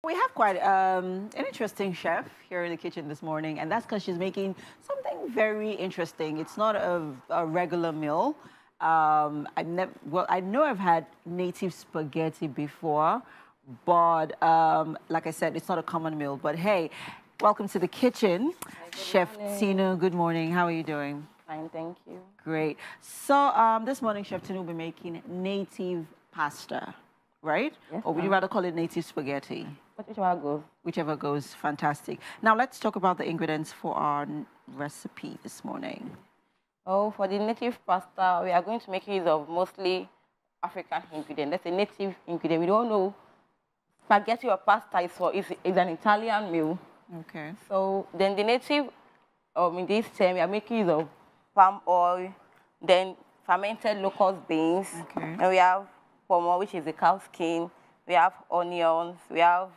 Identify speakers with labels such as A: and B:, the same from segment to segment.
A: We have quite an interesting chef here in the kitchen this morning, and that's because she's making something very interesting. It's not a regular meal. I know I've had native spaghetti before, but like I said, it's not a common meal. But hey, welcome to the kitchen, Chef Tinu. Good morning. How are you doing?
B: Fine, thank you.
A: Great. So this morning, Chef Tinu will be making native pasta, right?
B: Yes,
A: or would you rather call it native spaghetti?
B: Whichever goes.
A: Whichever goes, fantastic. Now let's talk about the ingredients for our recipe this morning.
B: Oh, for the native pasta, we are going to make use of mostly African ingredients. That's a native ingredient. We don't know spaghetti or pasta is an Italian meal.
A: Okay.
B: So then the native, in this term, we are making use of palm oil, then fermented locust beans,
A: Okay.
B: and we have pomo, which is the cow skin. We have onions. We have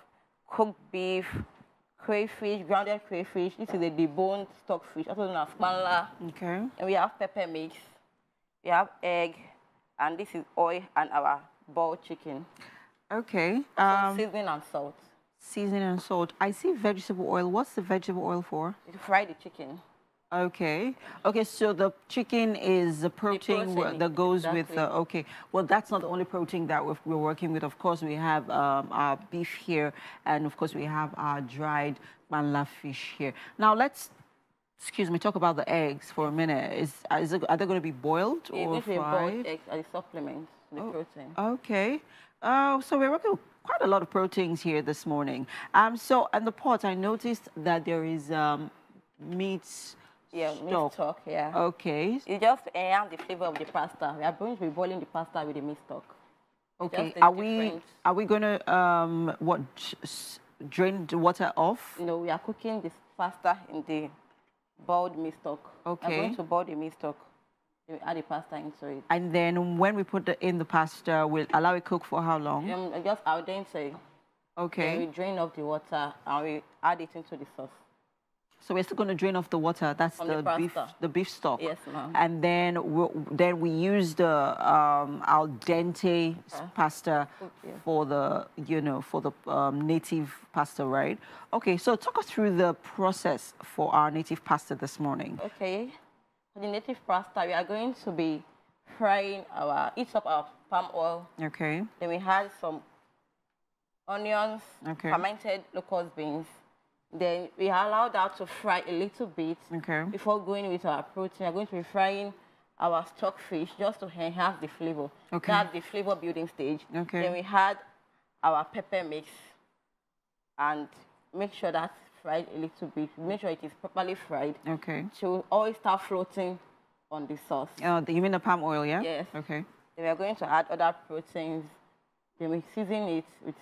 B: cooked beef, crayfish, grounded crayfish. This is a deboned stockfish, also known as spanla.
A: Okay.
B: And we have pepper mix. We have egg, and this is oil and our boiled chicken.
A: Okay.
B: Seasoning and salt.
A: Seasoning and salt. I see vegetable oil. What's the vegetable oil for?
B: To fry the chicken.
A: Okay. Okay, so the chicken is the protein, that goes with, okay. Well, that's not the only protein that we're working with. Of course, we have our beef here, and of course, we have our dried manla fish here. Now, let's, talk about the eggs for a minute. Are they going to be boiled or fried?
B: Boiled eggs are the supplement to the protein.
A: Okay. So we're working with quite a lot of proteins here this morning. So, in the pot, I noticed that there is meat.
B: Yeah, meat stock, yeah.
A: Okay.
B: It just enhance the flavor of the pasta. We are going to be boiling the pasta with the meat stock.
A: Okay. Are we going to drain the water off?
B: No, we are cooking this pasta in the boiled meat stock.
A: Okay.
B: We are going to boil the meat stock. We add the pasta into it.
A: And then when we put in the pasta, we'll allow it cook for how long?
B: Just al dente.
A: Okay.
B: Then we drain off the water and we add it into the sauce.
A: So we're still going to drain off the water. That's the beef stock.
B: Yes, ma'am.
A: And then we use the al dente pasta for the native pasta, right? Okay. So talk us through the process for our native pasta this morning.
B: Okay. For the native pasta, we are going to be frying each of our palm oil.
A: Okay.
B: Then we had some onions, fermented locust beans. Then we allow that to fry a little bit before going with our protein. We're going to be frying our stockfish just to enhance the flavor.
A: Okay.
B: That's the flavor building stage.
A: Okay.
B: Then we had our pepper mix and make sure that's fried a little bit. Make sure it is properly fried.
A: Okay.
B: To always start floating on the sauce.
A: You mean the palm oil, yeah?
B: Yes.
A: Okay.
B: Then we are going to add other proteins. Then we season it with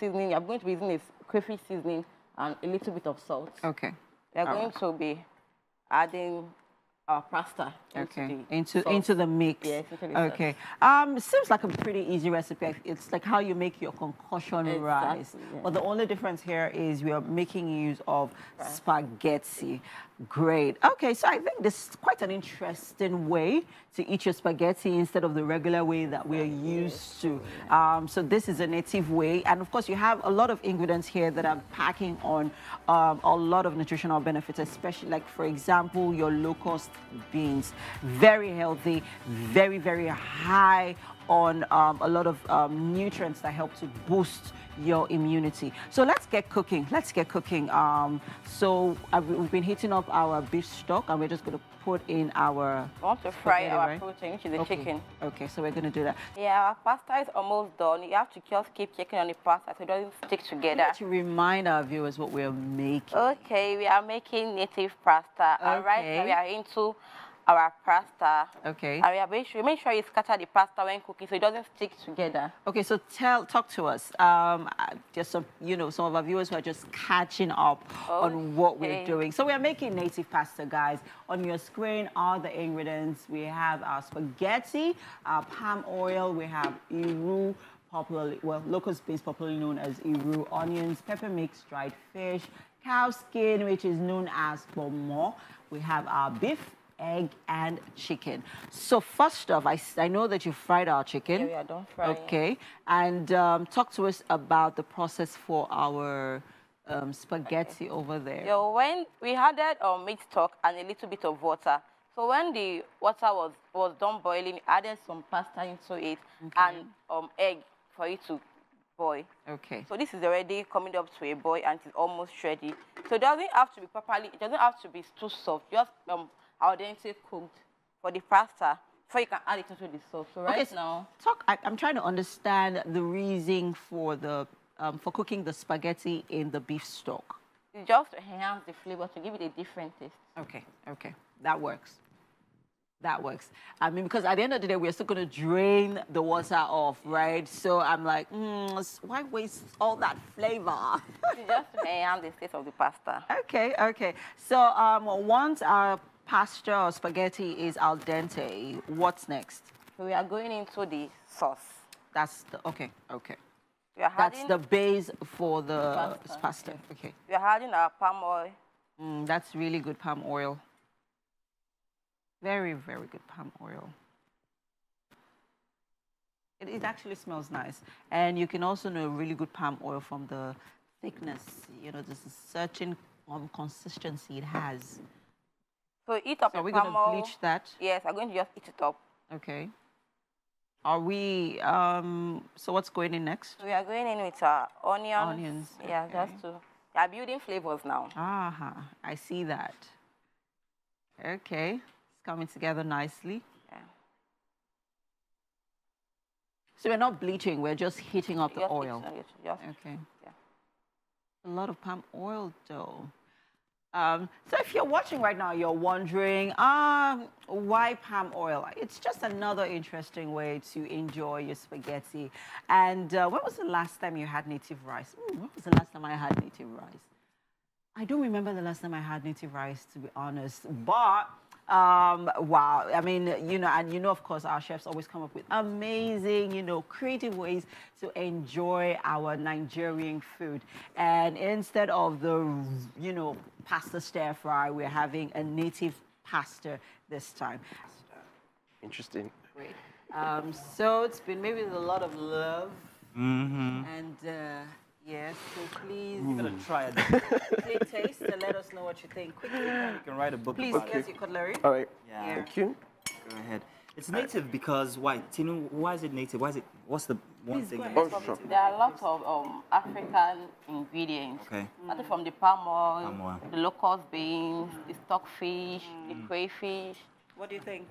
B: seasoning. I'm going to be using this crayfish seasoning and a little bit of salt.
A: Okay.
B: We are going to be adding our pasta
A: into the mix.
B: Yes, into the
A: okay. It seems like a pretty easy recipe. It's like how you make your concoction rice. Yeah. But the only difference here is we are making use of spaghetti. Great. Okay, so I think this is quite an interesting way to eat your spaghetti instead of the regular way that we're used to. So this is a native way. And of course, you have a lot of ingredients here that are packing on a lot of nutritional benefits, especially like, for example, your locust beans. Very healthy, very, very high on a lot of nutrients that help to boost your immunity. So let's get cooking. So we've been heating up our beef stock, and we're just going to put in our...
B: We want to fry our protein, which is the chicken.
A: Okay, so we're going to do that.
B: Yeah, our pasta is almost done. You have to just keep checking on the pasta so it doesn't stick together.
A: To remind our viewers what we're making.
B: Okay, we are making native pasta. All right, so we are into our pasta.
A: Okay.
B: And we are make sure you scatter the pasta when cooking so it doesn't stick together.
A: Okay, so talk to us. Just some of our viewers who are just catching up on what we're doing. So we are making native pasta, guys. On your screen are the ingredients. We have our spaghetti, our palm oil, we have iru, locust beans, popularly known as iru, onions, pepper mix, dried fish, cow skin, which is known as pomo. We have our beef, egg and chicken. So first off, I know that you fried our chicken.
B: Yeah, we are done frying.
A: Okay. And talk to us about the process for our spaghetti over there.
B: Yeah, when we added meat stock and a little bit of water. So when the water was done boiling, we added some pasta into it and egg for it to boil.
A: Okay.
B: So this is already coming up to a boil and it's almost ready. So it doesn't have to be properly, it doesn't have to be too soft. Just al dente cooked for the pasta before you can add it into the sauce. So right now,
A: I'm trying to understand the reason for the for cooking the spaghetti in the beef stock.
B: It's just to enhance the flavor, to give it a different taste.
A: Okay, okay. That works. That works. I mean, because at the end of the day, we're still going to drain the water off, right? So I'm like, why waste all that flavor?
B: It's just to enhance the taste of the pasta.
A: Okay, okay. So once our pasta or spaghetti is al dente, what's next?
B: So we are going into the sauce.
A: That's the, okay, okay.
B: That's
A: the base for the pasta.
B: Yeah.
A: Okay.
B: We are adding our palm oil.
A: That's really good palm oil. Very, very good palm oil. It actually smells nice. And you can also know really good palm oil from the thickness. You know, there's a certain consistency it has.
B: So eat up
A: so are we going to bleach that?
B: Yes, I'm going to just eat it up.
A: Okay. Are we, so what's going in next?
B: We are going in with our onions.
A: Onions.
B: Yeah,
A: okay.
B: just to, we are building flavors now.
A: I see that. Okay, it's coming together nicely.
B: Yeah.
A: So we're not bleaching, we're just heating up the oil.
B: Just,
A: okay.
B: Yeah.
A: A lot of palm oil though. So if you're watching right now, you're wondering, why palm oil? It's just another interesting way to enjoy your spaghetti. And when was the last time you had native rice? When was the last time I had native rice? I don't remember the last time I had native rice, to be honest. But, wow. I mean, you know, and you know, of course, our chefs always come up with amazing, you know, creative ways to enjoy our Nigerian food. And instead of the, you know, pasta stir fry, we're having a native pasta this time.
C: Interesting.
A: Great. So it's been maybe with a lot of love. And yes, so please.
D: I'm gonna try it.
A: Take taste and let us know what you think. Quickly.
D: You can write a book.
A: Please, here's your cutlery.
C: All right.
D: Yeah.
C: Thank you.
D: Go ahead. It's native because why? Tinu, why is it native? Why is it? What's the one thing?
C: Oh, sure.
B: There are lots of African ingredients.
D: Okay.
B: Starting from the palm oil, the locust beans, the stockfish, the crayfish.
A: What do you think?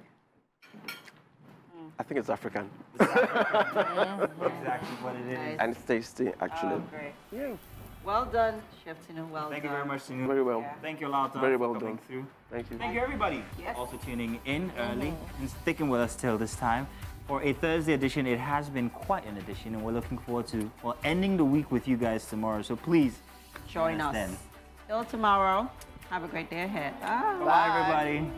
C: I think it's African.
D: Exactly what it is.
C: And it's tasty, actually.
A: Oh, great.
C: Yeah.
A: Well done, Chef Tinu. Well done.
D: Thank you very much, Tinu.
C: Very well.
A: Yeah.
D: Thank you a lot
C: Very
D: for
C: well
D: coming
C: done.
D: through.
C: Thank you.
D: Thank you, everybody,
A: Yes.
D: also tuning in early and sticking with us till this time. For a Thursday edition, it has been quite an edition, and we're looking forward to ending the week with you guys tomorrow. So please
A: join us
D: then.
A: Till tomorrow. Have a great day ahead. Bye.
D: Bye, everybody.